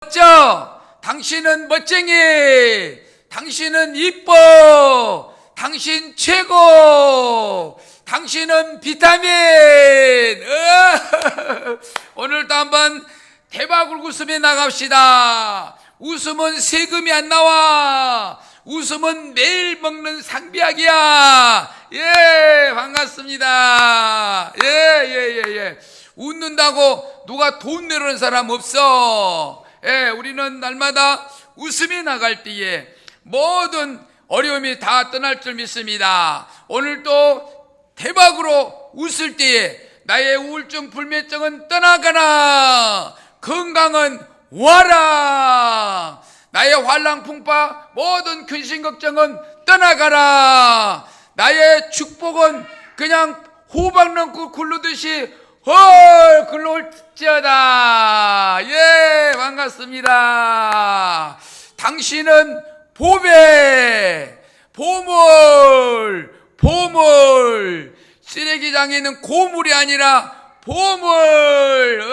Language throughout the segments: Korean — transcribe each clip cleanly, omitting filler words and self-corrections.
멋져. 당신은 멋쟁이. 당신은 이뻐. 당신 최고. 당신은 비타민. 오늘도 한번 대박 웃음에 나갑시다. 웃음은 세금이 안 나와. 웃음은 매일 먹는 상비약이야. 예, 반갑습니다. 예. 웃는다고 누가 돈 내려는 사람 없어. 예, 우리는 날마다 웃음이 나갈 때에 모든 어려움이 다 떠날 줄 믿습니다. 오늘도 대박으로 웃을 때에 나의 우울증 불면증은 떠나가라. 건강은 와라. 나의 환랑풍파 모든 근심 걱정은 떠나가라. 나의 축복은 그냥 호박 넣고 굴르듯이 헐 굴러올지어다. 예, 반갑습니다. 당신은 보배, 보물. 쓰레기장에는 고물이 아니라 보물.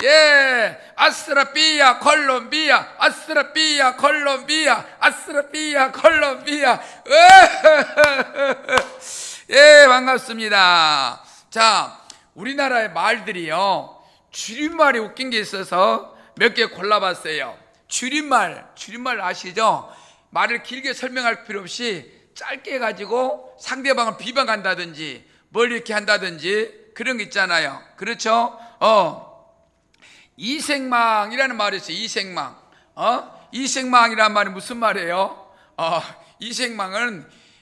예, 아스트라피아 콜롬비아, 아스트라피아 콜롬비아, 아스트라피아 콜롬비아. 예, 반갑습니다. 자, 우리나라의 말들이요, 줄임말이 웃긴 게 있어서 몇 개 골라봤어요. 줄임말 아시죠? 말을 길게 설명할 필요 없이 짧게 해가지고 상대방을 비방한다든지 뭘 이렇게 한다든지 그런 거 있잖아요. 그렇죠? 이생망이라는 말이 있어요. 이생망. 이생망이라는 말이 무슨 말이에요?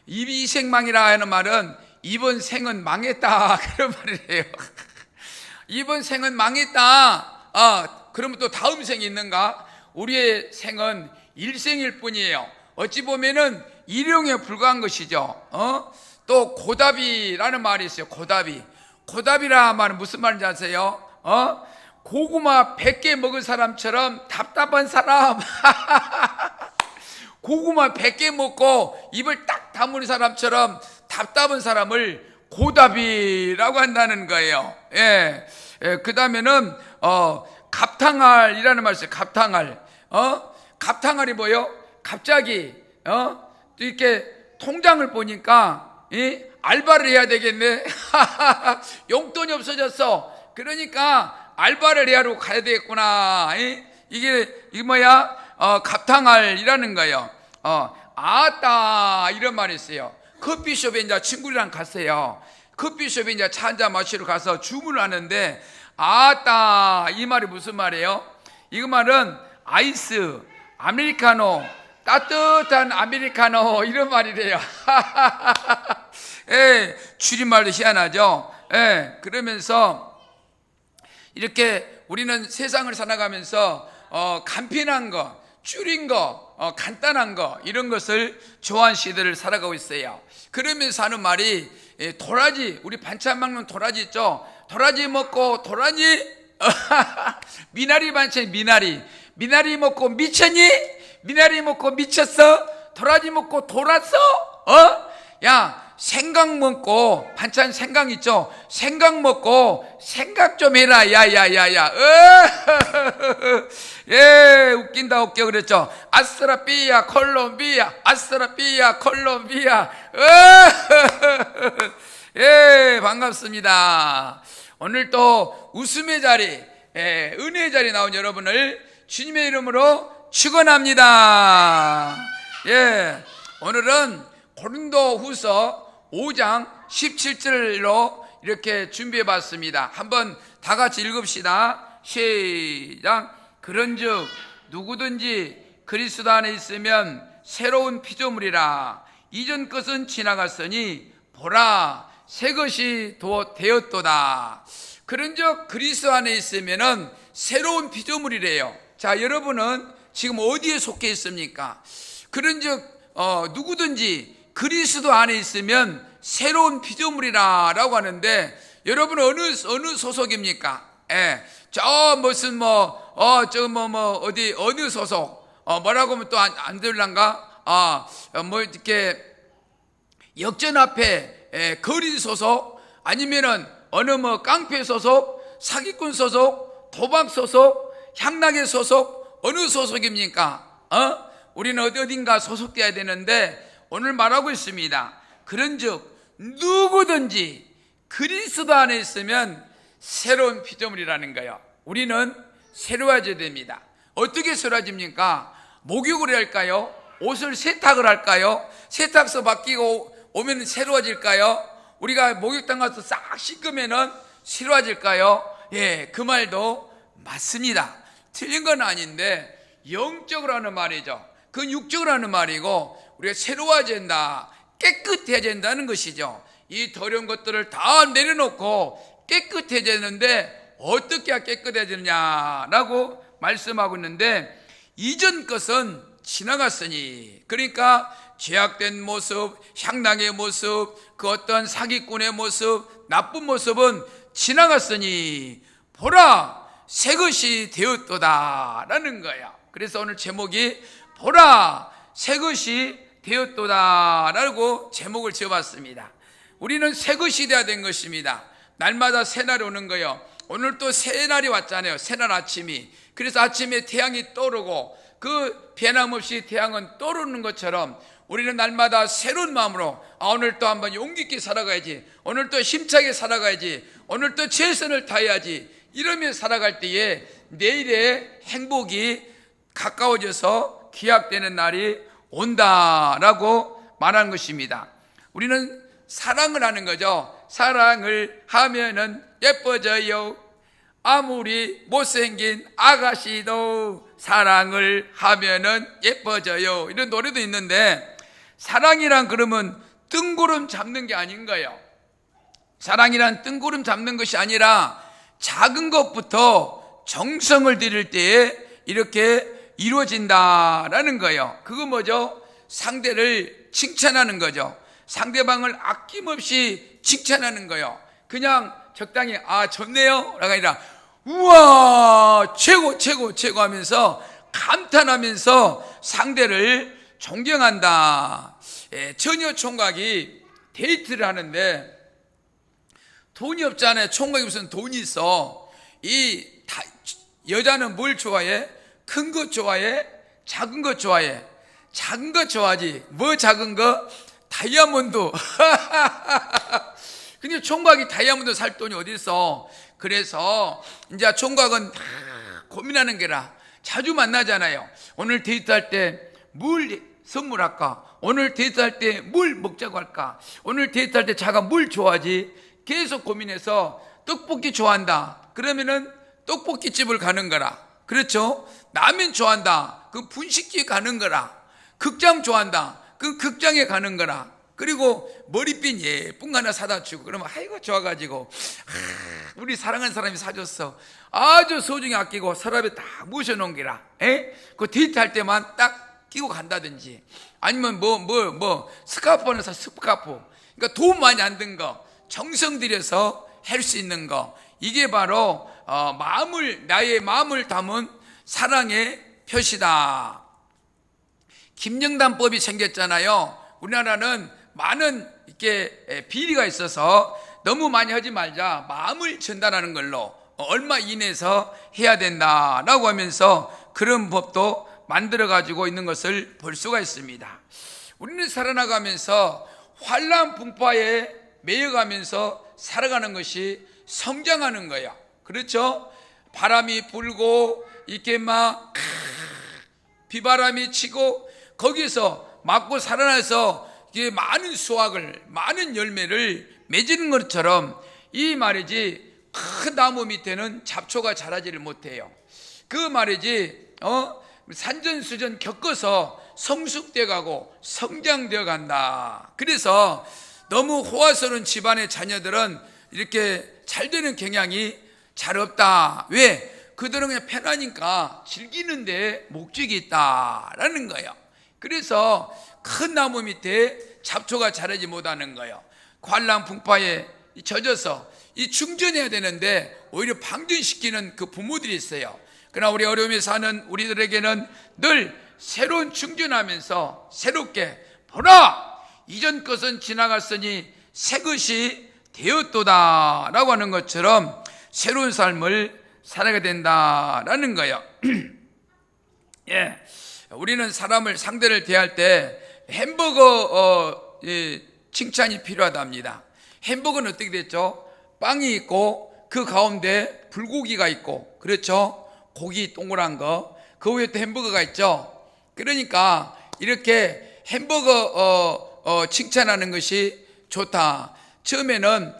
이생망이라 하는 말은 이번 생은 망했다. 그런 말이에요. 이번 생은 망했다. 그러면 또 다음 생이 있는가? 우리의 생은 일생일 뿐이에요. 어찌 보면은 일용에 불과한 것이죠. 또 고답이라는 말이 있어요. 고답이라는 말은 무슨 말인지 아세요? 고구마 100개 먹은 사람처럼 답답한 사람. 고구마 100개 먹고 입을 딱 다무는 사람처럼 답답한 사람을 고답이라고 한다는 거예요. 예. 그 다음에는 갑탕알이라는 말이 있어요. 갑탕알이 뭐예요? 갑자기 이렇게 통장을 보니까 알바를 해야 되겠네. 용돈이 없어졌어. 그러니까 알바를 해야로 가야 되겠구나. 이게 뭐야? 갑탕알이라는 거예요. 아따 이런 말이 있어요. 커피숍에 이제 친구들이랑 갔어요. 커피숍에 이제 차 한잔 마시러 가서 주문을 하는데 아따 이 말이 무슨 말이에요? 이거 말은 아이스, 아메리카노, 따뜻한 아메리카노 이런 말이래요. 예, 줄임말도 희한하죠. 예, 그러면서 이렇게 우리는 세상을 살아가면서 간편한 거, 줄인 거, 간단한 거 이런 것을 좋아하는 시대를 살아가고 있어요. 그러면서 하는 말이 도라지, 우리 반찬 먹는 도라지 있죠? 도라지 먹고 도라지 미나리 반찬 미나리 먹고 미쳤니? 미나리 먹고 미쳤어? 도라지 먹고 돌았어? 야, 생강 먹고 반찬 생강 있죠? 생강 먹고 생각 좀 해라. 야야야야. 예, 웃긴다 웃겨 그랬죠. 아스트라피아 콜롬비아, 아스트라피아 콜롬비아. 예, 반갑습니다. 오늘 또 웃음의 자리, 은혜의 자리 나온 여러분을 주님의 이름으로 축원합니다. 예, 오늘은 고린도후서 5장 17절로 이렇게 준비해 봤습니다. 한번 다 같이 읽읍시다. 시작. 그런즉 누구든지 그리스도 안에 있으면 새로운 피조물이라. 이전 것은 지나갔으니 보라 새 것이 되었도다. 그런즉 그리스도 안에 있으면은 새로운 피조물이래요. 자, 여러분은 지금 어디에 속해 있습니까? 그런즉 누구든지 그리스도 안에 있으면 새로운 피조물이라고 하는데 여러분 어느 소속입니까? 예, 저 무슨 어디 어느 소속? 뭐라고 하면 또 안 들란가? 뭐 이렇게 역전 앞에 거린 소속 아니면은 어느 깡패 소속, 사기꾼 소속, 도박 소속 향락의 소속 어느 소속입니까? 우리는 어딘가 소속되어야 되는데 오늘 말하고 있습니다. 그런즉 누구든지 그리스도 안에 있으면 새로운 피조물이라는 거예요. 우리는 새로워져야 됩니다. 어떻게 새로워집니까? 목욕을 해야 할까요? 옷을 세탁을 할까요? 세탁소 바뀌고 오면 새로워질까요? 우리가 목욕탕 가서 싹 씻으면 새로워질까요? 예, 그 말도 맞습니다. 틀린 건 아닌데 영적으로 하는 말이죠. 그건 육적으로 하는 말이고 우리가 새로워진다, 깨끗해진다는 것이죠. 이 더러운 것들을 다 내려놓고 깨끗해지는데 어떻게 해야 깨끗해지느냐라고 말씀하고 있는데 이전 것은 지나갔으니, 그러니까 죄악된 모습, 향락의 모습, 그 어떤 사기꾼의 모습, 나쁜 모습은 지나갔으니 보라 새 것이 되었도다 라는 거예요. 그래서 오늘 제목이 보라 새 것이 되었도다 라고 제목을 지어봤습니다. 우리는 새 것이 되어야 된 것입니다. 날마다 새날이 오는 거예요. 오늘 또 새날이 왔잖아요. 새날 아침이. 그래서 아침에 태양이 떠오르고 그 변함없이 태양은 떠오르는 것처럼 우리는 날마다 새로운 마음으로 오늘 또 한번 용기 있게 살아가야지, 오늘 또 힘차게 살아가야지, 오늘 또 최선을 다해야지, 이러며 살아갈 때에 내일의 행복이 가까워져서 기약되는 날이 온다라고 말하는 것입니다. 우리는 사랑을 하는 거죠. 사랑을 하면은 예뻐져요. 아무리 못생긴 아가씨도 사랑을 하면은 예뻐져요. 이런 노래도 있는데, 사랑이란 그러면 뜬구름 잡는 게 아닌 거예요. 사랑이란 뜬구름 잡는 것이 아니라 작은 것부터 정성을 들일 때에 이렇게 이루어진다라는 거예요. 그거 뭐죠? 상대를 칭찬하는 거죠. 상대방을 아낌없이 칭찬하는 거예요. 그냥 적당히 좋네요 라가 아니라 우와 최고 최고 최고 하면서 감탄하면서 상대를 존경한다. 처녀 총각이 데이트를 하는데 돈이 없잖아요. 총각이 무슨 돈이 있어. 여자는 뭘 좋아해? 큰 것 좋아해? 작은 것 좋아해? 작은 것 좋아하지. 뭐 작은 거? 다이아몬드. 근데 총각이 다이아몬드 살 돈이 어디 있어? 그래서 이제 총각은 고민하는 게라. 자주 만나잖아요. 오늘 데이트할 때 뭘 선물할까? 오늘 데이트할 때 뭘 먹자고 할까? 오늘 데이트할 때 자가 뭘 좋아하지? 계속 고민해서 떡볶이 좋아한다. 그러면은 떡볶이집을 가는 거라. 그렇죠? 라면 좋아한다. 그 분식집 가는 거라. 극장 좋아한다. 그 극장에 가는 거라. 그리고 머리핀 예쁜 거 하나 사다 주고 그러면 아이고 좋아가지고 우리 사랑하는 사람이 사줬어. 아주 소중히 아끼고 서랍에 다 모셔놓은 게라. 그 데이트할 때만 딱 끼고 간다든지, 아니면 스카프 하나 사, 스카프. 그러니까 돈 많이 안 든 거, 정성 들여서 할 수 있는 거, 이게 바로 나의 마음을 담은 사랑의 표시다. 김영단법이 생겼잖아요. 우리나라는 많은 이렇게 비리가 있어서 너무 많이 하지 말자, 마음을 전달하는 걸로 얼마 이내에서 해야 된다라고 하면서 그런 법도 만들어 가지고 있는 것을 볼 수가 있습니다. 우리는 살아나가면서 환난 풍파에 매여가면서 살아가는 것이 성장하는 거예요. 그렇죠? 바람이 불고 이렇게 막 비바람이 치고 거기서 맞고 살아나서 이게 많은 수확을, 많은 열매를 맺는 것처럼 이 말이지, 큰 나무 밑에는 잡초가 자라지를 못해요. 그 말이지 산전수전 겪어서 성숙되어 가고 성장되어 간다. 그래서 너무 호화스러운 집안의 자녀들은 이렇게 잘 되는 경향이 잘 없다. 왜? 그들은 그냥 편하니까 즐기는데 목적이 있다라는 거예요. 그래서 큰 나무 밑에 잡초가 자라지 못하는 거예요. 환난 풍파에 젖어서 이 충전해야 되는데 오히려 방전시키는 그 부모들이 있어요. 그러나 우리 어려움에 사는 우리들에게는 늘 새로운 충전하면서 새롭게 보라 이전 것은 지나갔으니 새 것이 되었도다 라고 하는 것처럼 새로운 삶을 살아야 된다라는 거예요. 예, 우리는 사람을 상대를 대할 때 햄버거 칭찬이 필요하답니다. 햄버거는 어떻게 됐죠? 빵이 있고 그 가운데 불고기가 있고, 그렇죠? 고기 동그란 거, 그 위에 또 햄버거가 있죠. 그러니까 이렇게 햄버거 칭찬하는 것이 좋다. 처음에는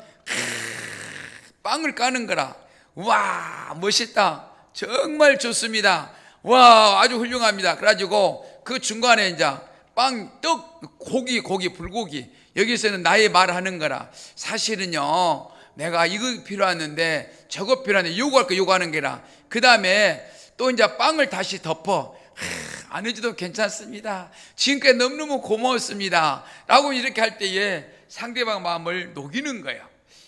빵을 까는 거라, 와 멋있다, 정말 좋습니다, 와 아주 훌륭합니다. 그래가지고 그 중간에 이제 빵, 떡, 고기, 불고기, 여기서는 나의 말을 하는 거라. 사실은요, 내가 이거 필요하는데 저거 필요한데 요구할 거 요구하는 게라. 그 다음에 또 이제 빵을 다시 덮어, 안 해줘도 괜찮습니다, 지금까지 너무너무 고마웠습니다 라고 이렇게 할 때에 상대방 마음을 녹이는 거예요.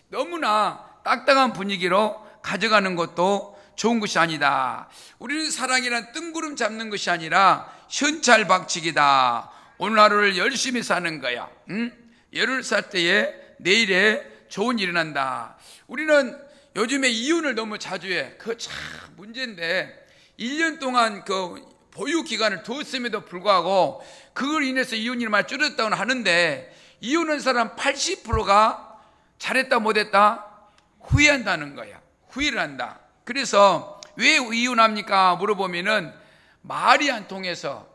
너무나 딱딱한 분위기로 가져가는 것도 좋은 것이 아니다. 우리는 사랑이란 뜬구름 잡는 것이 아니라 현찰박치기다. 오늘 하루를 열심히 사는 거야. 예를 살 때에 내일에 좋은 일이 난다. 우리는 요즘에 이혼을 너무 자주 해. 그거 참 문제인데, 1년 동안 그 보유 기간을 두었음에도 불구하고 그걸 인해서 이혼율이 많이 줄었다고 하는데, 이혼한 사람 80%가 잘했다 못했다 후회한다는 거야. 후회를 한다. 그래서 왜 이혼합니까 물어보면은 말이 안 통해서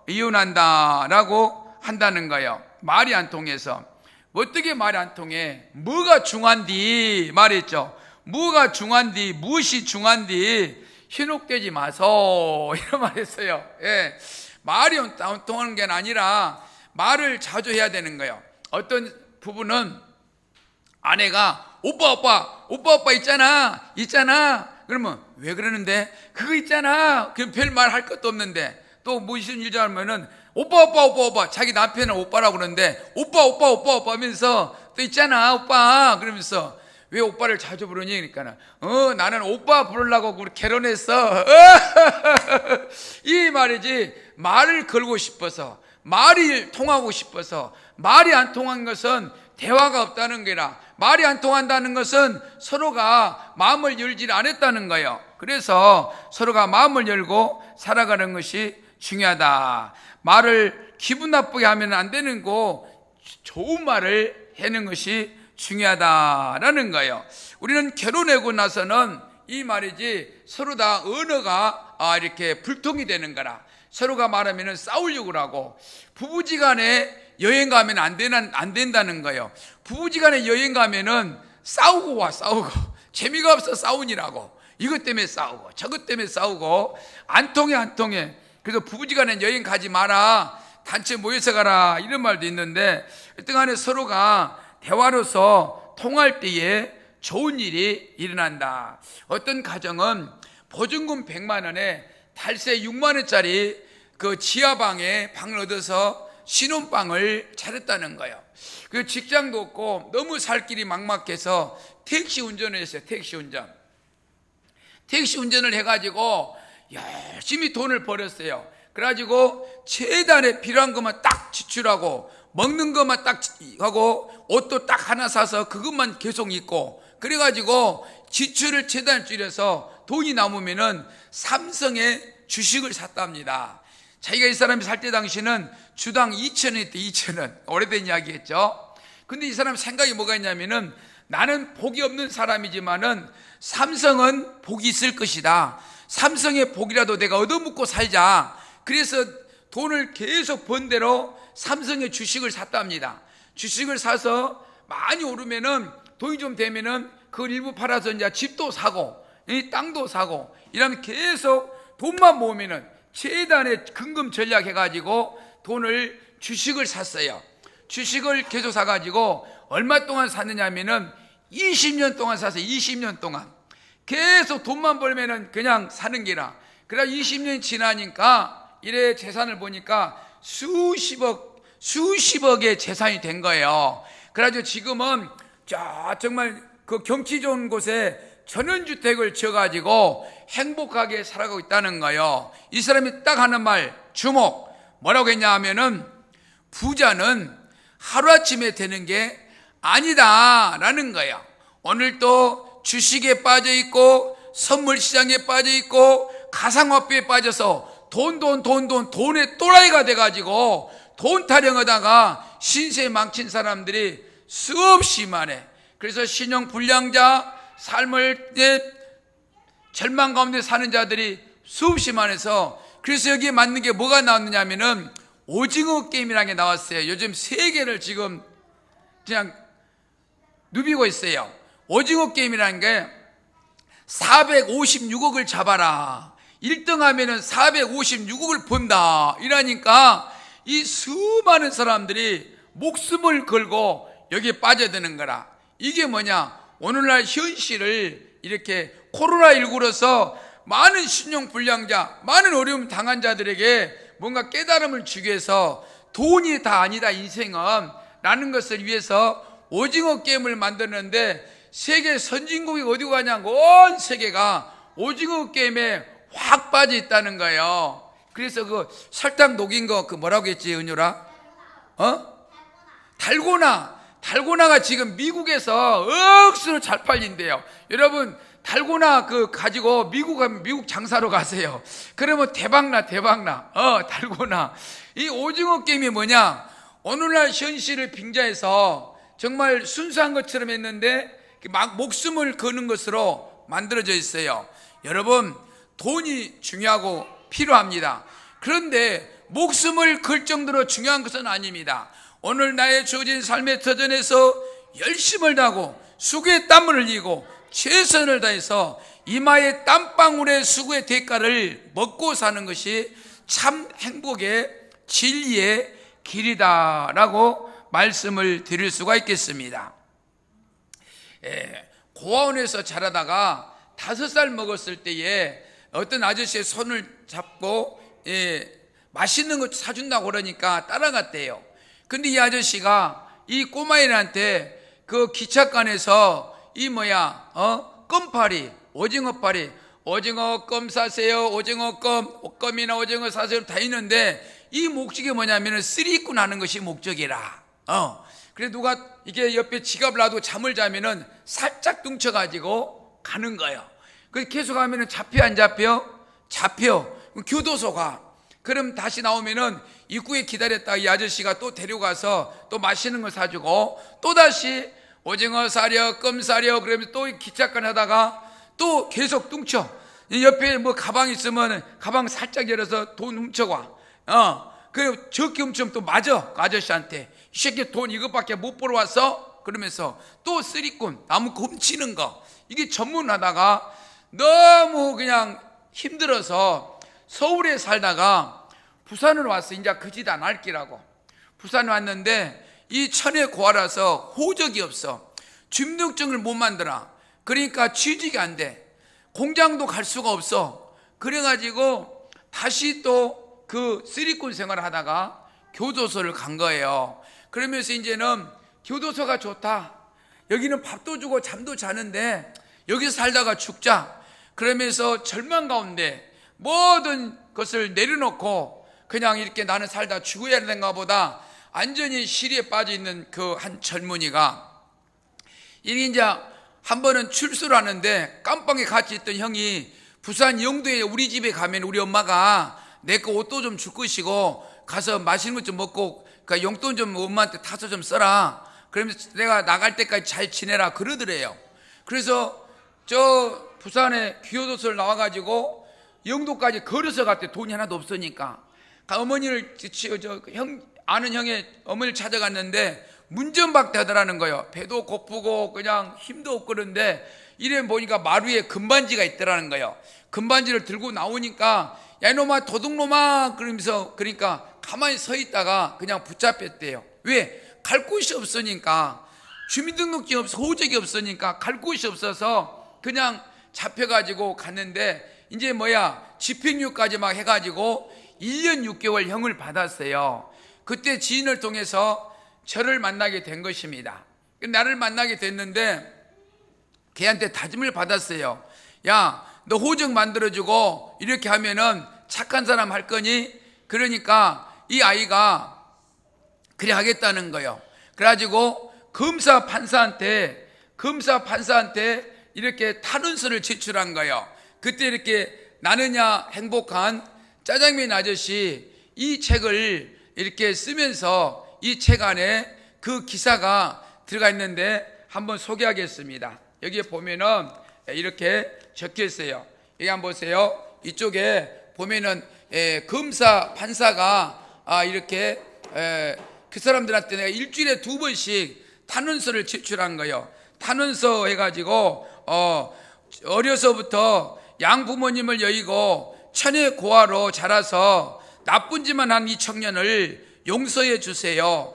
이혼한다라고 한다는 거예요. 말이 안 통해서. 어떻게 말이 안 통해? 뭐가 중한디 말했죠. 뭐가 중한디, 무엇이 중한디, 현혹되지 마소, 이런 말 했어요. 예. 말이 안 통하는 게 아니라 말을 자주 해야 되는 거예요. 어떤 부부는 아내가 오빠 있잖아 그러면 왜 그러는데, 그거 있잖아, 그 별 말 할 것도 없는데, 또 무슨 일 잘하면은 오빠 자기 남편은 오빠라고 그러는데 오빠 하면서 또 있잖아 오빠 그러면서, 왜 오빠를 자주 부르니? 그러니까 나는 오빠 부르려고 결혼했어 이 말이지. 말을 걸고 싶어서, 말이 통하고 싶어서. 말이 안 통한 것은 대화가 없다는 거라. 말이 안 통한다는 것은 서로가 마음을 열지 않았다는 거예요. 그래서 서로가 마음을 열고 살아가는 것이 중요하다. 말을 기분 나쁘게 하면 안 되는 거, 좋은 말을 하는 것이 중요하다라는 거예요. 우리는 결혼하고 나서는 이 말이지, 서로 다 언어가 이렇게 불통이 되는 거라. 서로가 말하면 싸우려고 하고, 부부지간에 여행 가면 안 된다는 거예요. 부부지간에 여행 가면은 싸우고 재미가 없어 싸우니라고. 이것 때문에 싸우고 저것 때문에 싸우고, 안 통해. 그래서 부부지간에 여행 가지 마라, 단체 모여서 가라, 이런 말도 있는데, 일등간에 서로가 대화로서 통할 때에 좋은 일이 일어난다. 어떤 가정은 보증금 100만 원에 달세 6만 원짜리 그 지하방에 방을 얻어서 신혼방을 차렸다는 거예요. 그 직장도 없고 너무 살 길이 막막해서 택시 운전을 했어요. 택시 운전을 해가지고 열심히 돈을 벌었어요. 그래가지고 최단에 필요한 것만 딱 지출하고, 먹는 것만 딱 하고, 옷도 딱 하나 사서 그것만 계속 입고, 그래가지고 지출을 최대한 줄여서 돈이 남으면은 삼성의 주식을 샀답니다. 자기가 이 사람이 살 때 당시는 주당 2,000원이었대. 2,000원. 오래된 이야기겠죠. 근데 이 사람 생각이 뭐가 있냐면은, 나는 복이 없는 사람이지만은 삼성은 복이 있을 것이다. 삼성의 복이라도 내가 얻어먹고 살자. 그래서 돈을 계속 번 대로 삼성의 주식을 샀답니다. 주식을 사서 많이 오르면은, 돈이 좀 되면은 그걸 일부 팔아서 이제 집도 사고 땅도 사고, 이러면 계속 돈만 모으면은 최단의 근금 전략 해가지고 돈을, 주식을 샀어요. 주식을 계속 사가지고 얼마 동안 샀느냐 하면은 20년 동안 사서 20년 동안 계속 돈만 벌면은 그냥 사는 게라. 그래 20년이 지나니까 이래 재산을 보니까 수십억의 재산이 된 거예요. 그래가지고 지금은 정말 그 경치 좋은 곳에 전원주택을 지어가지고 행복하게 살아가고 있다는 거예요. 이 사람이 딱 하는 말, 주목. 뭐라고 했냐 하면은, 부자는 하루아침에 되는 게 아니다 라는 거예요. 오늘 또 주식에 빠져 있고 선물 시장에 빠져 있고 가상화폐에 빠져서 돈에 또라이가 돼가지고 돈 타령하다가 신세 망친 사람들이 수없이 많아. 그래서 신용 불량자, 삶을 절망 가운데 사는 자들이 수없이 많아서, 그래서 여기에 맞는 게 뭐가 나왔느냐 하면은 오징어 게임이라는 게 나왔어요. 요즘 세계를 지금 그냥 누비고 있어요. 오징어 게임이라는 게 456억을 잡아라, 1등 하면은 456억을 번다 이러니까 이 수많은 사람들이 목숨을 걸고 여기에 빠져드는 거라. 이게 뭐냐, 오늘날 현실을 이렇게 코로나19로서 많은 신용불량자, 많은 어려움 당한 자들에게 뭔가 깨달음을 주기 위해서 돈이 다 아니다 인생은 라는 것을 위해서 오징어 게임을 만드는데, 세계 선진국이 어디 가냐, 온 세계가 오징어 게임에 확 빠져 있다는 거예요. 그래서 그 설탕 녹인 거, 그 뭐라고 했지, 은유라? 달고나가 지금 미국에서 억수로 잘 팔린대요. 여러분, 달고나 그 가지고 미국 가면 미국 장사로 가세요. 그러면 대박나. 달고나. 이 오징어 게임이 뭐냐, 오늘날 현실을 빙자해서 정말 순수한 것처럼 했는데 막 목숨을 거는 것으로 만들어져 있어요. 여러분, 돈이 중요하고 필요합니다. 그런데 목숨을 걸 정도로 중요한 것은 아닙니다. 오늘 나의 주어진 삶의 터전에서 열심을 다하고 수고의 땀을 흘리고 최선을 다해서 이마의 땀방울의 수고의 대가를 먹고 사는 것이 참 행복의 진리의 길이다라고 말씀을 드릴 수가 있겠습니다. 고아원에서 자라다가 5살 먹었을 때에 어떤 아저씨의 손을 잡고 맛있는 거 사준다고 그러니까 따라갔대요. 근데 이 아저씨가 이 꼬마애한테 그 기차관에서 껌파리, 오징어파리, 오징어 껌 사세요, 오징어 껌이나 오징어 사세요 다 있는데, 이 목적이 뭐냐면은 쓰리꾼 하는 것이 목적이라. 그래 누가 이게 옆에 지갑을 놔두고 잠을 자면은 살짝 뚱쳐가지고 가는 거예요. 그래서 계속 하면은 잡혀 안 잡혀? 잡혀. 교도소 가. 그럼 다시 나오면은 입구에 기다렸다가 이 아저씨가 또 데려가서 또 맛있는 거 사주고, 또 다시 오징어 사려, 껌 사려, 그러면 또 기차관 하다가 또 계속 뚱쳐. 옆에 뭐 가방 있으면 가방 살짝 열어서 돈 훔쳐와. 그리고 적게 훔치면 또 맞아, 그 아저씨한테. 이 새끼 돈 이것밖에 못 벌어 왔어? 그러면서 또 쓰리꾼, 남의 거 훔치는 거. 이게 전문하다가 너무 그냥 힘들어서 서울에 살다가 부산을 왔어. 이제 그 짓 안 할기라고. 부산에 왔는데 이 천에 고아라서 호적이 없어. 주민등록증을 못 만들어. 그러니까 취직이 안 돼. 공장도 갈 수가 없어. 그래가지고 다시 또 그 쓰리꾼 생활을 하다가 교도소를 간 거예요. 그러면서 이제는 교도소가 좋다, 여기는 밥도 주고 잠도 자는데 여기서 살다가 죽자, 그러면서 절망 가운데 모든 것을 내려놓고 그냥 이렇게 나는 살다 죽어야 되는가 보다 완전히 시리에 빠져 있는 그 한 젊은이가, 이게 이제 한 번은 출소를 하는데 깜빵에 같이 있던 형이 부산 영도에 우리 집에 가면 우리 엄마가 내 거 옷도 좀 줄 것이고 가서 맛있는 것 좀 먹고 그 용돈 좀 엄마한테 타서 좀 써라, 그러면서 내가 나갈 때까지 잘 지내라 그러더래요. 그래서 저 부산에 교도소를 나와가지고 영도까지 걸어서 갔대. 돈이 하나도 없으니까. 어머니를 아는 형의 어머니를 찾아갔는데 문전박대 하더라는 거예요. 배도 고프고 그냥 힘도 없고. 그런데 이래 보니까 마루에 금반지가 있더라는 거예요. 금반지를 들고 나오니까 야 이놈아 도둑놈아 그러면서, 그러니까 가만히 서 있다가 그냥 붙잡혔대요. 왜? 갈 곳이 없으니까. 주민등록증이 없어, 호적이 없으니까 갈 곳이 없어서 그냥 잡혀가지고 갔는데, 이제 집행유예까지 막 해가지고 1년 6개월 형을 받았어요. 그때 지인을 통해서 저를 만나게 된 것입니다. 나를 만나게 됐는데 걔한테 다짐을 받았어요. 야, 너 호적 만들어주고 이렇게 하면은 착한 사람 할 거니? 그러니까 이 아이가 그래 하겠다는 거예요. 그래가지고 검사 판사한테 이렇게 탄원서를 제출한 거예요. 그때 이렇게 나느냐 행복한 짜장면 아저씨, 이 책을 이렇게 쓰면서 이 책 안에 그 기사가 들어가 있는데 한번 소개하겠습니다. 여기에 보면은 이렇게 적혀 있어요. 여기 한번 보세요. 이쪽에 보면은 검사 판사가 이렇게 그 사람들한테 내가 일주일에 2번씩 탄원서를 제출한 거예요. 탄원서 해가지고 어려서부터 양부모님을 여의고 천의 고아로 자라서 나쁜 짓만 한 이 청년을 용서해 주세요.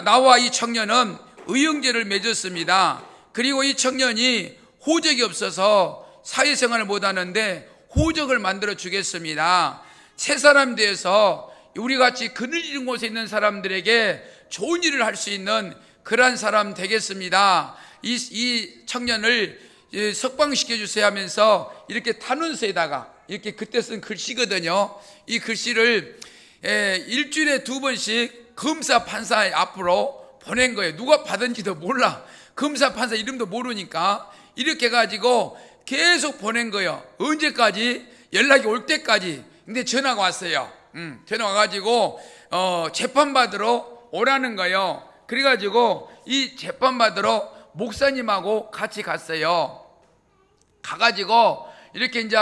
나와 이 청년은 의형제를 맺었습니다. 그리고 이 청년이 호적이 없어서 사회생활을 못하는데 호적을 만들어 주겠습니다. 새 사람 돼서 우리같이 그늘진 곳에 있는 사람들에게 좋은 일을 할 수 있는 그러한 사람 되겠습니다. 이 청년을 석방시켜 주세요 하면서 이렇게 탄원서에다가 이렇게 그때 쓴 글씨거든요. 이 글씨를 일주일에 2번씩 검사 판사 앞으로 보낸 거예요. 누가 받은지도 몰라. 검사 판사 이름도 모르니까 이렇게 해가지고 계속 보낸 거예요. 언제까지? 연락이 올 때까지. 근데 전화가 왔어요. 전화 와가지고 재판받으러 오라는 거예요. 그래가지고 이 재판받으러 목사님하고 같이 갔어요. 가가지고 이렇게 이제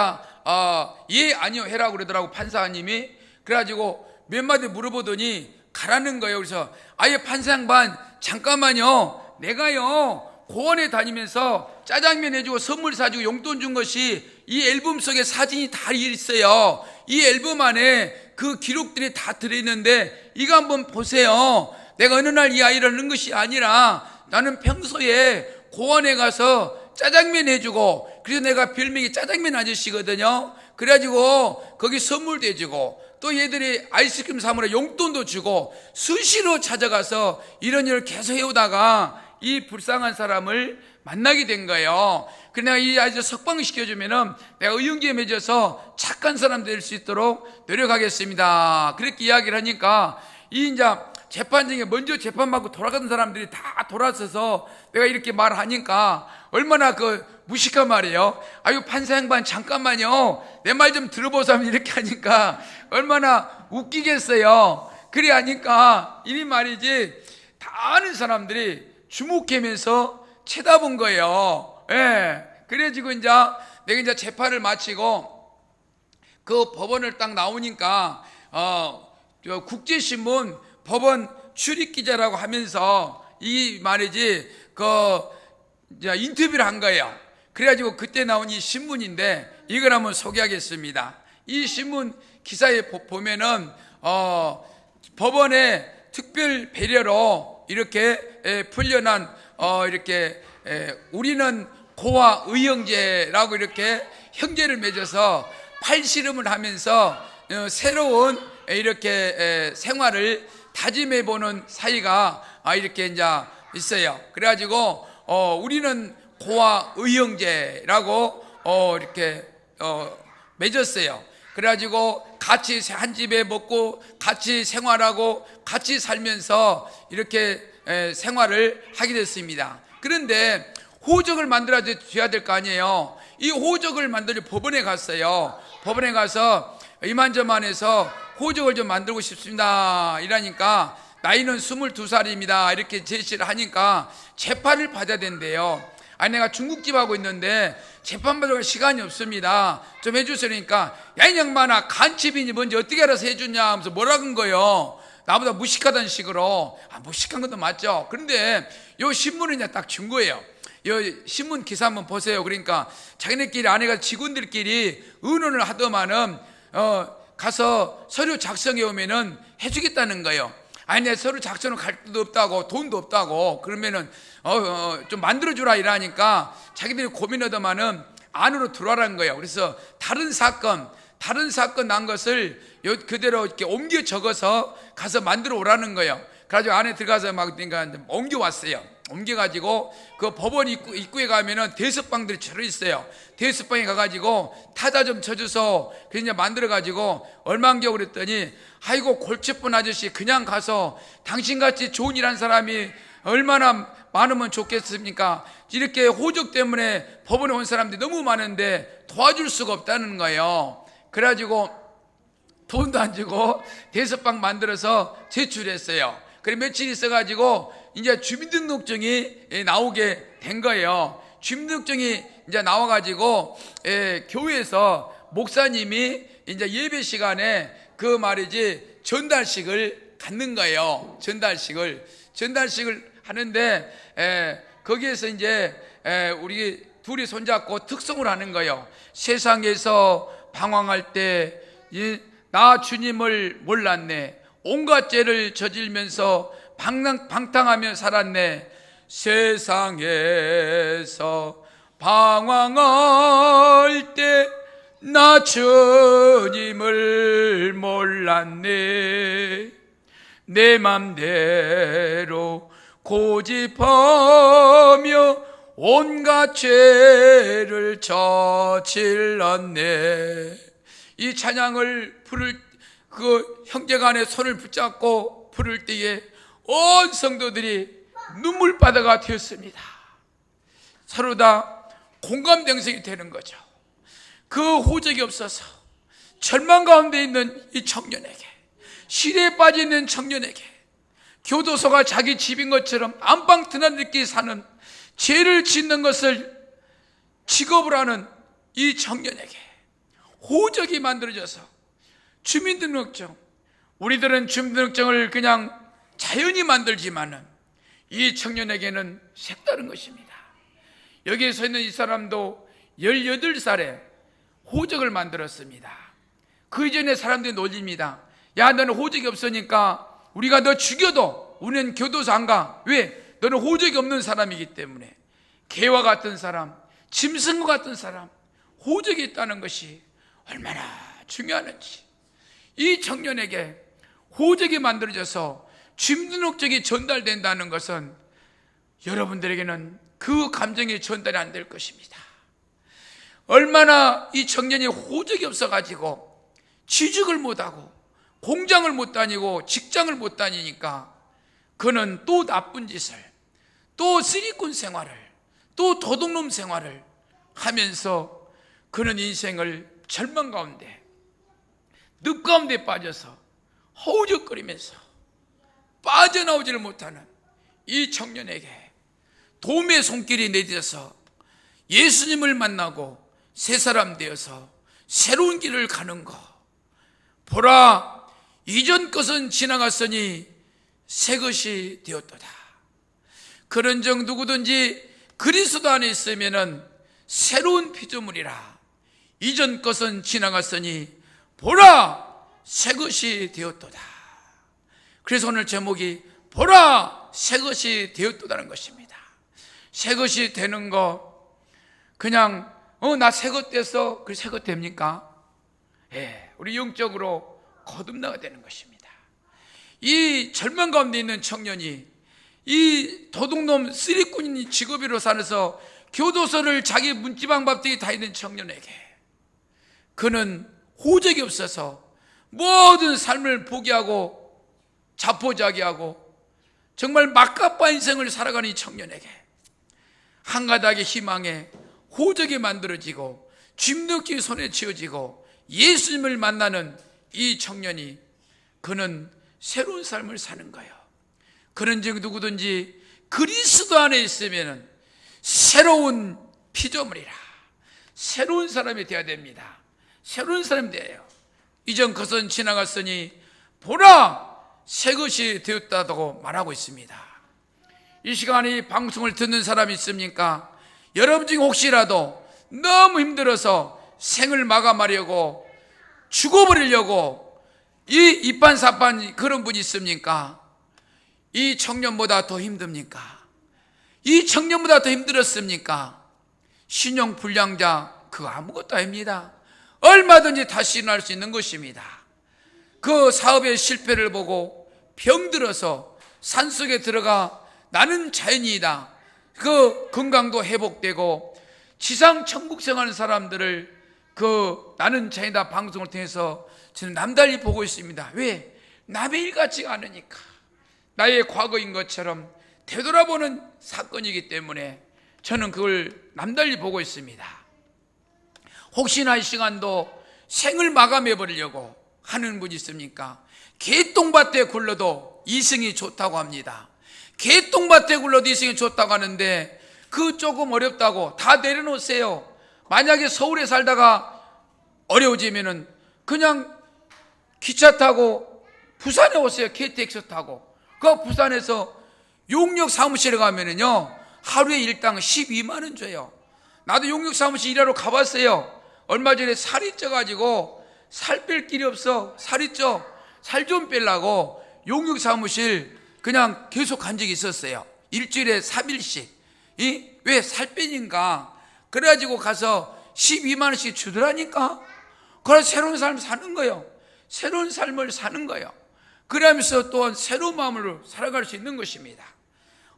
예 아니요 해라고 그러더라고 판사님이. 그래가지고 몇 마디 물어보더니 가라는 거예요. 그래서 아예 판사 양반 잠깐만요, 내가요 고원에 다니면서 짜장면 해주고 선물 사주고 용돈 준 것이 이 앨범 속에 사진이 다 있어요. 이 앨범 안에 그 기록들이 다 들어있는데 이거 한번 보세요. 내가 어느 날 이 아이를 넣은 것이 아니라 나는 평소에 고원에 가서 짜장면 해주고, 그래서 내가 별명이 짜장면 아저씨거든요. 그래가지고 거기 선물도 해주고 또 얘들이 아이스크림 사물에 용돈도 주고 수시로 찾아가서 이런 일을 계속 해오다가 이 불쌍한 사람을 만나게 된 거예요. 그래서 내가 이 아이를 석방시켜주면은 내가 의형제에 맺어서 착한 사람 될 수 있도록 노력하겠습니다. 그렇게 이야기를 하니까 이 이제 재판 중에 먼저 재판받고 돌아가던 사람들이 다 돌아서서 내가 이렇게 말하니까 얼마나 무식한 말이에요. 아유 판사 양반 잠깐만요, 내 말 좀 들어보자면 이렇게 하니까 얼마나 웃기겠어요. 그래 하니까 이리 말이지 다 아는 사람들이 주목하면서 쳐다본 거예요. 예. 그래가지고 내가 이제 재판을 마치고 그 법원을 딱 나오니까 국제신문 법원 출입기자라고 하면서 이 말이지 인터뷰를 한 거예요. 그래가지고 그때 나온 이 신문인데 이걸 한번 소개하겠습니다. 이 신문 기사에 보면은 법원의 특별 배려로 이렇게 풀려난 이렇게 우리는 고아 의형제라고 이렇게 형제를 맺어서 팔씨름을 하면서 새로운 이렇게 생활을 다짐해보는 사이가 이렇게 이제 있어요. 그래가지고 우리는 고아 의형제라고 이렇게 맺었어요. 그래가지고 같이 한 집에 먹고 같이 생활하고 같이 살면서 이렇게 생활을 하게 됐습니다. 그런데 호적을 만들어 줘야 될 거 아니에요. 이 호적을 만들어 법원에 갔어요. 법원에 가서 이만저만해서 호적을 좀 만들고 싶습니다 이러니까 나이는 22살입니다 이렇게 제시를 하니까 재판을 받아야 된대요. 아니 내가 중국집 하고 있는데 재판 받을 시간이 없습니다, 좀 해주시니까 야 이 양반아 간첩이니 뭔지 어떻게 알아서 해주냐 하면서 뭐라 그런 거예요. 나보다 무식하다는 식으로. 무식한 것도 맞죠. 그런데 요 신문은 이제 딱 준 거예요. 요 신문 기사 한번 보세요. 그러니까 자기네끼리 안에가 직원들끼리 의논을 하더만은 가서 서류 작성해 오면은 해주겠다는 거예요. 아니 내 서류 작성을 갈 데도 없다고 돈도 없다고 그러면은 좀 만들어주라 이러니까 자기들이 고민하더만은 안으로 들어와라는 거예요. 그래서 다른 사건 난 것을 그대로 이렇게 옮겨 적어서 가서 만들어 오라는 거예요. 그래가지고 안에 들어가서 막 그러니까 옮겨왔어요. 옮겨가지고 그 법원 입구에 가면은 대서방들이 차려 있어요. 대서방에 가가지고 타자 좀 쳐줘서 그래서 이제 만들어가지고 얼만겨 그랬더니 아이고 골칫분 아저씨 그냥 가서 당신같이 좋은 일 한 사람이 얼마나 많으면 좋겠습니까? 이렇게 호적 때문에 법원에 온 사람들이 너무 많은데 도와줄 수가 없다는 거예요. 그래가지고 돈도 안 주고 대서방 만들어서 제출했어요. 그래 며칠 있어가지고 이제 주민등록증이 나오게 된 거예요. 주민등록증이 이제 나와가지고 교회에서 목사님이 이제 예배 시간에 그 말이지 전달식을 갖는 거예요. 전달식을 하는데 거기에서 이제 우리 둘이 손잡고 특송을 하는 거예요. 세상에서 방황할 때 나 주님을 몰랐네. 온갖 죄를 저질면서 방탕하며 살았네. 세상에서 방황할 때 나 주님을 몰랐네. 내 맘대로 고집하며 온갖 죄를 저질렀네. 이 찬양을 부를 그 형제간의 손을 붙잡고 부를 때에 온 성도들이 눈물바다가 되었습니다. 서로 다 공감대응성이 되는 거죠. 그 호적이 없어서 절망 가운데 있는 이 청년에게, 시대에 빠져 있는 청년에게, 교도소가 자기 집인 것처럼 안방 드나들기 사는, 죄를 짓는 것을 직업으로 하는 이 청년에게 호적이 만들어져서 주민등록증, 우리들은 주민등록증을 그냥 자연히 만들지만은 이 청년에게는 색다른 것입니다. 여기에 서 있는 이 사람도 18살에 호적을 만들었습니다. 그 이전에 사람들이 놀립니다. 야, 너는 호적이 없으니까 우리가 너 죽여도 우리는 교도소 안 가. 왜? 너는 호적이 없는 사람이기 때문에. 개와 같은 사람, 짐승과 같은 사람, 호적이 있다는 것이 얼마나 중요하는지. 이 청년에게 호적이 만들어져서 주민등록증이 전달된다는 것은 여러분들에게는 그 감정이 전달이 안 될 것입니다. 얼마나 이 청년이 호적이 없어가지고 취직을 못하고 공장을 못 다니고 직장을 못 다니니까 그는 또 나쁜 짓을, 또 쓰리꾼 생활을, 또 도둑놈 생활을 하면서 그는 인생을 절망 가운데, 늪 가운데 빠져서 허우적거리면서 빠져나오지를 못하는 이 청년에게 도움의 손길이 내려서 예수님을 만나고 새 사람 되어서 새로운 길을 가는 것. 보라, 이전 것은 지나갔으니 새 것이 되었도다. 그런즉 누구든지 그리스도 안에 있으면은 새로운 피조물이라. 이전 것은 지나갔으니 보라, 새 것이 되었도다. 그래서 오늘 제목이 보라, 새 것이 되었도다는 것입니다. 새 것이 되는 거, 그냥 나 새 것 됐어. 그 새 것 됩니까? 우리 영적으로 거듭나가 되는 것입니다. 이 절망 가운데 있는 청년이 이 도둑놈 쓰리꾼 직업으로 살아서 교도소를 자기 문지방 밥대기 다 있는 청년에게 그는 호적이 없어서 모든 삶을 포기하고 자포자기하고 정말 막가빠 인생을 살아가는 이 청년에게 한 가닥의 희망에 호적이 만들어지고 주민등록증이 손에 쥐어지고 예수님을 만나는 이 청년이 그는 새로운 삶을 사는 거예요. 그런즉 누구든지 그리스도 안에 있으면 새로운 피조물이라. 새로운 사람이 되어야 됩니다. 새로운 사람이 되어요. 이전 것은 지나갔으니 보라, 새 것이 되었다고 말하고 있습니다. 이 시간에 이 방송을 듣는 사람이 있습니까? 여러분 중에 혹시라도 너무 힘들어서 생을 마감하려고 죽어버리려고 이 이판사판 그런 분이 있습니까? 이 청년보다 더 힘듭니까? 이 청년보다 더 힘들었습니까? 신용불량자 그거 아무것도 아닙니다. 얼마든지 다시 일어날 수 있는 것입니다. 그 사업의 실패를 보고 병들어서 산속에 들어가 나는 자연이다. 그 건강도 회복되고 지상 천국 생활하는 사람들을 그 나는 자연이다 방송을 통해서 저는 남달리 보고 있습니다. 왜? 남의 일 같지가 않으니까. 나의 과거인 것처럼 되돌아보는 사건이기 때문에 저는 그걸 남달리 보고 있습니다. 혹시나 이 시간도 생을 마감해 버리려고 하는 분이 있습니까? 개똥밭에 굴러도 이승이 좋다고 합니다. 개똥밭에 굴러도 이승이 좋다고 하는데 그 조금 어렵다고 다 내려놓으세요. 만약에 서울에 살다가 어려워지면은 그냥 기차 타고 부산에 오세요. KTX 타고. 그 부산에서 용역 사무실에 가면은요 하루에 일당 12만 원 줘요. 나도 용역 사무실 일하러 가봤어요. 얼마 전에 살이 쪄가지고 살 뺄 길이 없어. 살이 쪄. 살 좀 빼려고 용역 사무실 그냥 계속 간 적이 있었어요. 일주일에 3일씩. 왜 살 빼니까. 그래가지고 가서 12만 원씩 주더라니까. 그래서 새로운 삶을 사는 거예요. 새로운 삶을 사는 거예요. 그러면서 또한 새로운 마음으로 살아갈 수 있는 것입니다.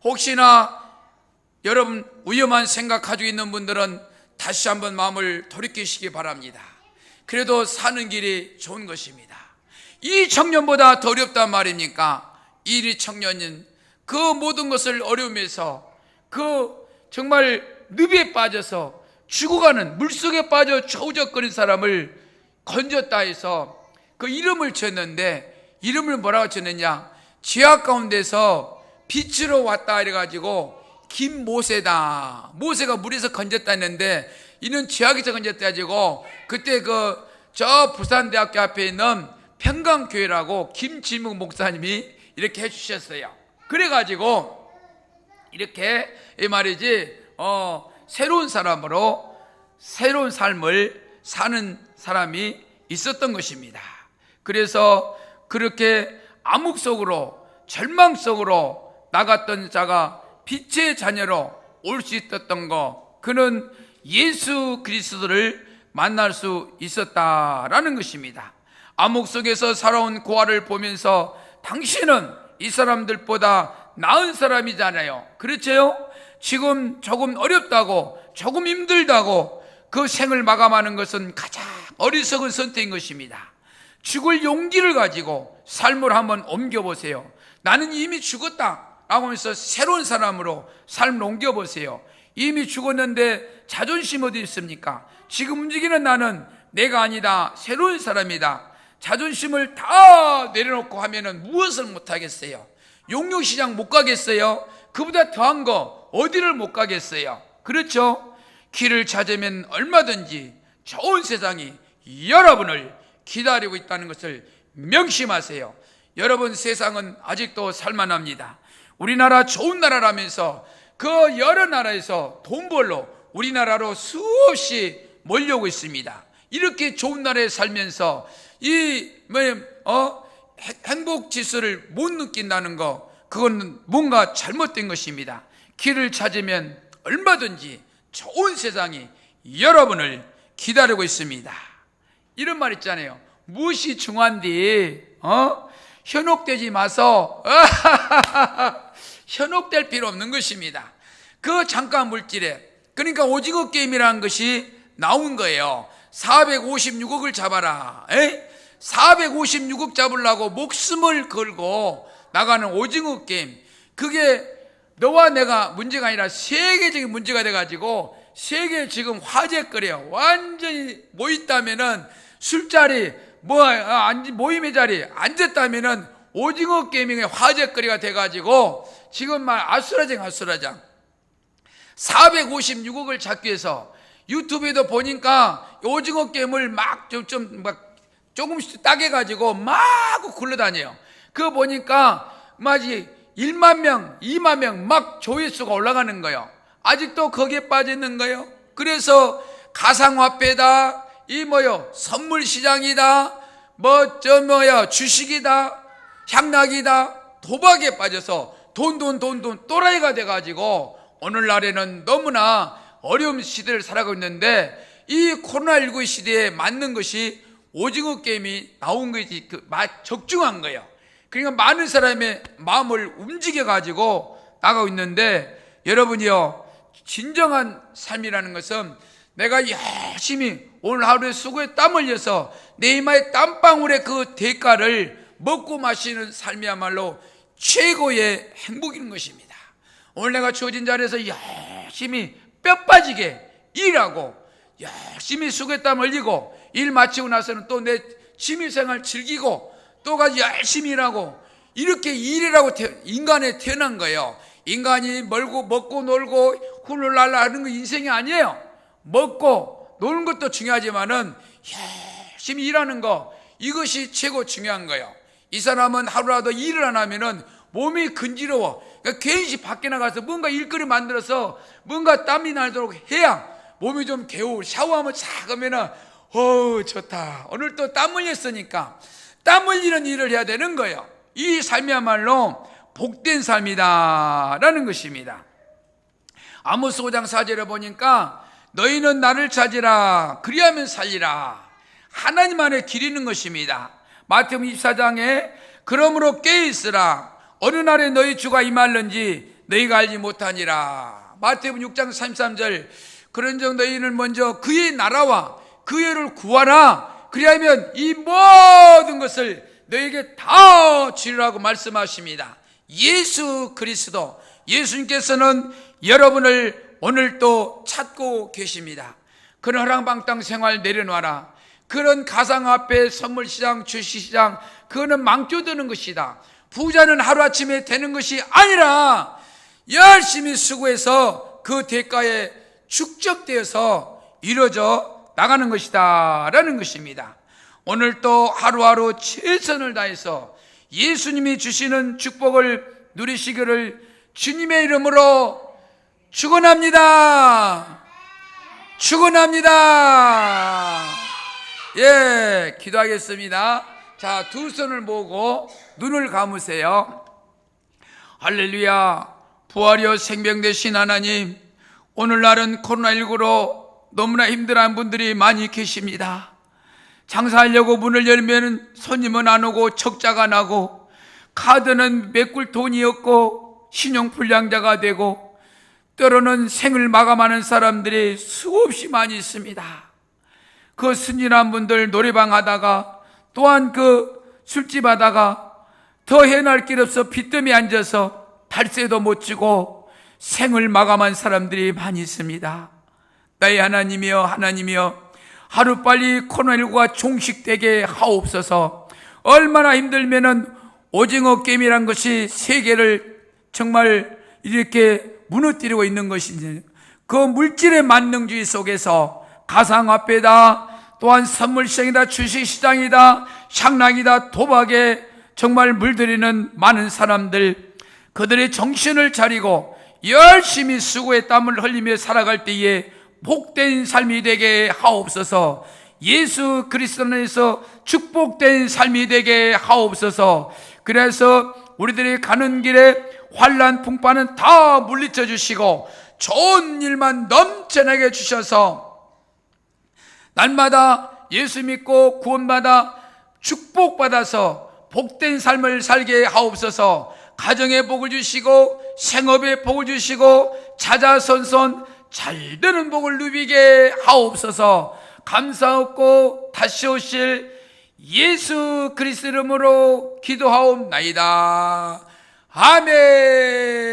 혹시나 여러분 위험한 생각 가지고 있는 분들은 다시 한번 마음을 돌이키시기 바랍니다. 그래도 사는 길이 좋은 것입니다. 이 청년보다 더 어렵단 말입니까? 이 청년은 그 모든 것을 어려움에서 그 정말 늪에 빠져서 죽어가는 물속에 빠져 저우적거린 사람을 건졌다 해서 그 이름을 지었는데 이름을 뭐라고 지었느냐? 지하 가운데서 빛으로 왔다 이래가지고 김모세다. 모세가 물에서 건졌다 했는데 이는 지하에서 건졌다 해가지고 그때 저 부산대학교 앞에 있는 평강교회라고 김지묵 목사님이 이렇게 해주셨어요. 그래가지고 이렇게 이 말이지 새로운 사람으로 새로운 삶을 사는 사람이 있었던 것입니다. 그래서 그렇게 암흑 속으로 절망 속으로 나갔던 자가 빛의 자녀로 올 수 있었던 거, 그는 예수 그리스도를 만날 수 있었다라는 것입니다. 암흑 속에서 살아온 고아를 보면서 당신은 이 사람들보다 나은 사람이잖아요. 그렇죠? 지금 조금 어렵다고 조금 힘들다고 그 생을 마감하는 것은 가장 어리석은 선택인 것입니다. 죽을 용기를 가지고 삶을 한번 옮겨보세요. 나는 이미 죽었다 라고 하면서 새로운 사람으로 삶을 옮겨보세요. 이미 죽었는데 자존심 어디 있습니까? 지금 움직이는 나는 내가 아니다, 새로운 사람이다. 자존심을 다 내려놓고 하면은 무엇을 못하겠어요? 용역시장 못 가겠어요? 그보다 더한 거 어디를 못 가겠어요? 그렇죠? 길을 찾으면 얼마든지 좋은 세상이 여러분을 기다리고 있다는 것을 명심하세요. 여러분, 세상은 아직도 살만합니다. 우리나라 좋은 나라라면서 그 여러 나라에서 돈 벌러 우리나라로 수없이 몰려오고 있습니다. 이렇게 좋은 나라에 살면서 행복 지수를 못 느낀다는 거, 그건 뭔가 잘못된 것입니다. 길을 찾으면 얼마든지 좋은 세상이 여러분을 기다리고 있습니다. 이런 말 있잖아요. 무엇이 중요한디 현혹되지 마서 현혹될 필요 없는 것입니다. 그 잠깐 물질에, 그러니까 오징어 게임이라는 것이 나온 거예요. 456억을 잡아라. 456억 잡으려고 목숨을 걸고 나가는 오징어 게임, 그게 너와 내가 문제가 아니라 세계적인 문제가 돼가지고 세계 지금 화제거리예요. 완전히 모였다면은 술자리 모임의 자리 앉았다면은 오징어 게임이 화제거리가 돼가지고 지금 막 아수라장 456억을 잡기 위해서 유튜브에도 보니까 오징어 게임을 조금씩 따개가지고 막 굴러다녀요. 그거 보니까 마치 1만 명, 2만 명 막 조회수가 올라가는 거예요. 아직도 거기에 빠져 있는 거예요. 그래서 가상화폐다, 선물 시장이다, 주식이다, 향락이다, 도박에 빠져서 돈 또라이가 돼가지고 오늘날에는 너무나 어려운 시대를 살아가고 있는데, 이 코로나19 시대에 맞는 것이 오징어 게임이 나온 것이 적중한 거예요. 그러니까 많은 사람의 마음을 움직여가지고 나가고 있는데, 여러분이요, 진정한 삶이라는 것은 내가 열심히 오늘 하루에 수고에 땀 흘려서 내 이마에 땀방울의 그 대가를 먹고 마시는 삶이야말로 최고의 행복인 것입니다. 오늘 내가 주어진 자리에서 열심히 뼈 빠지게 일하고 열심히 수고땀 흘리고 일 마치고 나서는 또 내 취미생활 즐기고 또 가서 열심히 일하고 이렇게 일이라고 인간에 태어난 거예요. 인간이 먹고 놀고 훌룰랄라 하는 거 인생이 아니에요. 먹고 노는 것도 중요하지만은 열심히 일하는 거, 이것이 최고 중요한 거예요. 이 사람은 하루라도 일을 안 하면은 몸이 근지러워. 그러니까 괜히 밖에 나가서 뭔가 일거리 만들어서 뭔가 땀이 나도록 해야 몸이 좀 개우. 샤워하면 싹 하면은 좋다. 오늘 또 땀 흘렸으니까 땀 흘리는 일을 해야 되는 거예요. 이 삶이야말로 복된 삶이다라는 것입니다. 아모스 5장 4절에 보니까 너희는 나를 찾으라 그리하면 살리라. 하나님 안에 기리는 것입니다. 마태복음 24장에 그러므로 깨어있으라. 어느 날에 너희 주가 임할는지 너희가 알지 못하니라. 마태복음 6장 33절 그런즉 너희는 먼저 그의 나라와 그의를 구하라. 그리하면 이 모든 것을 너희에게 다 주리라고 말씀하십니다. 예수 그리스도, 예수님께서는 여러분을 오늘도 찾고 계십니다. 그런 허랑방탕 생활 내려놔라. 그런 가상화폐, 선물시장, 주식시장, 그거는 망쳐드는 것이다. 부자는 하루아침에 되는 것이 아니라 열심히 수고해서 그 대가에 축적되어서 이루어져 나가는 것이다 라는 것입니다. 오늘 또 하루하루 최선을 다해서 예수님이 주시는 축복을 누리시기를 주님의 이름으로 축원합니다. 축원합니다. 예, 기도하겠습니다. 자, 두 손을 모으고 눈을 감으세요. 할렐루야. 부활이여 생명 되신 하나님, 오늘날은 코로나19로 너무나 힘들어하는 분들이 많이 계십니다. 장사하려고 문을 열면 손님은 안 오고 적자가 나고 카드는 메꿀 돈이 없고 신용불량자가 되고 때로는 생을 마감하는 사람들이 수없이 많이 있습니다. 그 순진한 분들 노래방 하다가 또한 그 술집 하다가 더 해낼 길 없어 빚더미 앉아서 발세도 못 주고 생을 마감한 사람들이 많이 있습니다. 나의 하나님이여 하루빨리 코로나19가 종식되게 하옵소서. 얼마나 힘들면은 오징어 게임이란 것이 세계를 정말 이렇게 무너뜨리고 있는 것인지, 그 물질의 만능주의 속에서 가상화폐다, 또한 선물시장이다, 주식시장이다, 향락이다, 도박에 정말 물들이는 많은 사람들, 그들의 정신을 차리고 열심히 수고에 땀을 흘리며 살아갈 때에 복된 삶이 되게 하옵소서. 예수 그리스도 안에서 축복된 삶이 되게 하옵소서. 그래서 우리들이 가는 길에 환난 풍파는 다 물리쳐 주시고 좋은 일만 넘쳐나게 주셔서 날마다 예수 믿고 구원받아 축복받아서 복된 삶을 살게 하옵소서. 가정에 복을 주시고 생업에 복을 주시고 자자손손 잘되는 복을 누비게 하옵소서. 감사하고 다시 오실 예수 그리스도 이름으로 기도하옵나이다. 아멘.